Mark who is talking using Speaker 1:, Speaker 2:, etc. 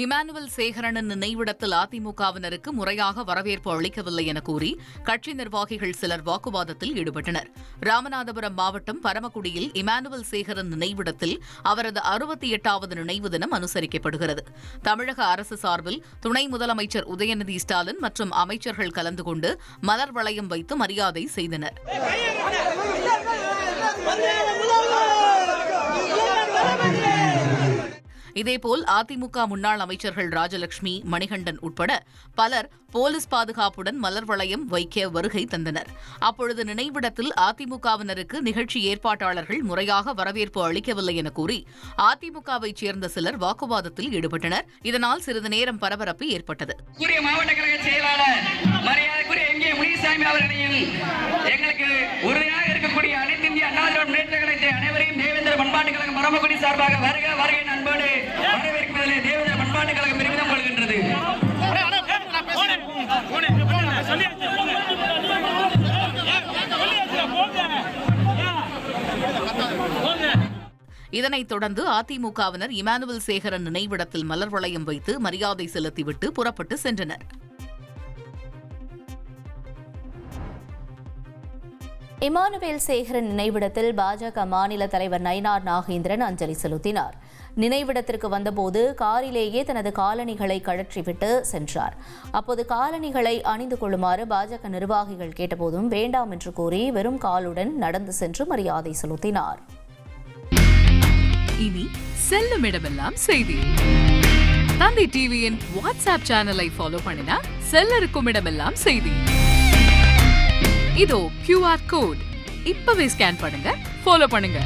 Speaker 1: Emmanuel சேகரனின் நினைவிடத்தில் அதிமுகவினருக்கு முறையாக வரவேற்பு அளிக்கவில்லை என கூறி கட்சி நிர்வாகிகள் சிலர் வாக்குவாதத்தில் ஈடுபட்டனர். ராமநாதபுரம் மாவட்டம் பரமக்குடியில் இமானுவேல் சேகரன் நினைவிடத்தில் அவரது 68வது நினைவு தினம் அனுசரிக்கப்படுகிறது. தமிழக அரசு சார்பில் துணை முதலமைச்சர் உதயநிதி ஸ்டாலின் மற்றும் அமைச்சர்கள் கலந்து கொண்டு மலர் வளையம் வைத்து மரியாதை செய்தனர். இதேபோல் அதிமுக முன்னாள் அமைச்சர்கள் ராஜலட்சுமி, மணிகண்டன் உட்பட பலர் போலீஸ் பாதுகாப்புடன் மலர் வளையம் வைக்க வருகை தந்தனர். அப்பொழுது நினைவிடத்தில் அதிமுகவினருக்கு நிகழ்ச்சி ஏற்பாட்டாளர்கள் முறையாக வரவேற்பு அளிக்கவில்லை என கூறி அதிமுகவைச் சேர்ந்த சிலர் வாக்குவாதத்தில் ஈடுபட்டனர். இதனால் சிறிது நேரம் பரபரப்பு ஏற்பட்டது.
Speaker 2: மாவட்ட கழக செயலாளர் மரியாதைக்குரிய எம்.கே. முனிசாமி அவர்களையும் எங்களுக்கு உறுதியாக இருக்கக்கூடிய அனைத்து இந்திய அண்ணா திராவிட முன்னேற்றக் கழகத்தை அனைவரையும் தேவேந்திர பண்பாட்டு கழகம் பரமக்குடி சார்பாக வருக வருகை நண்போடு வரவேற்பதிலே தேவேந்திர பண்பாட்டு கழகம் பெருமிதம் கொள்கின்றது.
Speaker 1: இதனைத் தொடர்ந்து அதிமுகவினர் இமானுவேல் சேகரன் நினைவிடத்தில் மலர் வளையம் வைத்து மரியாதை செலுத்திவிட்டு புறப்பட்டு சென்றனர்.
Speaker 3: இமானுவேல் சேகரன் நினைவிடத்தில் பாஜக மாநில தலைவர் நயினார் நாகேந்திரன் அஞ்சலி செலுத்தினார். நினைவிடத்திற்கு வந்தபோது காரிலேயே தனது காலணிகளை கழற்றிவிட்டு சென்றார். அப்போது காலணிகளை அணிந்து கொள்ளுமாறு பாஜக நிர்வாகிகள் கேட்டபோதும் வேண்டாம் என்று கூறி வெறும் காலுடன் நடந்து சென்று மரியாதை செலுத்தினார்.
Speaker 4: இனி செல்லும் இடமெல்லாம் செய்தி. தந்தி டிவியின் வாட்ஸ்அப் சேனலை ஃபாலோ பண்ணினா செல்ல இருக்கும் இடமெல்லாம் செய்தி. இதோ QR கோட் இப்பவே ஸ்கேன் பண்ணுங்க, ஃபாலோ பண்ணுங்க.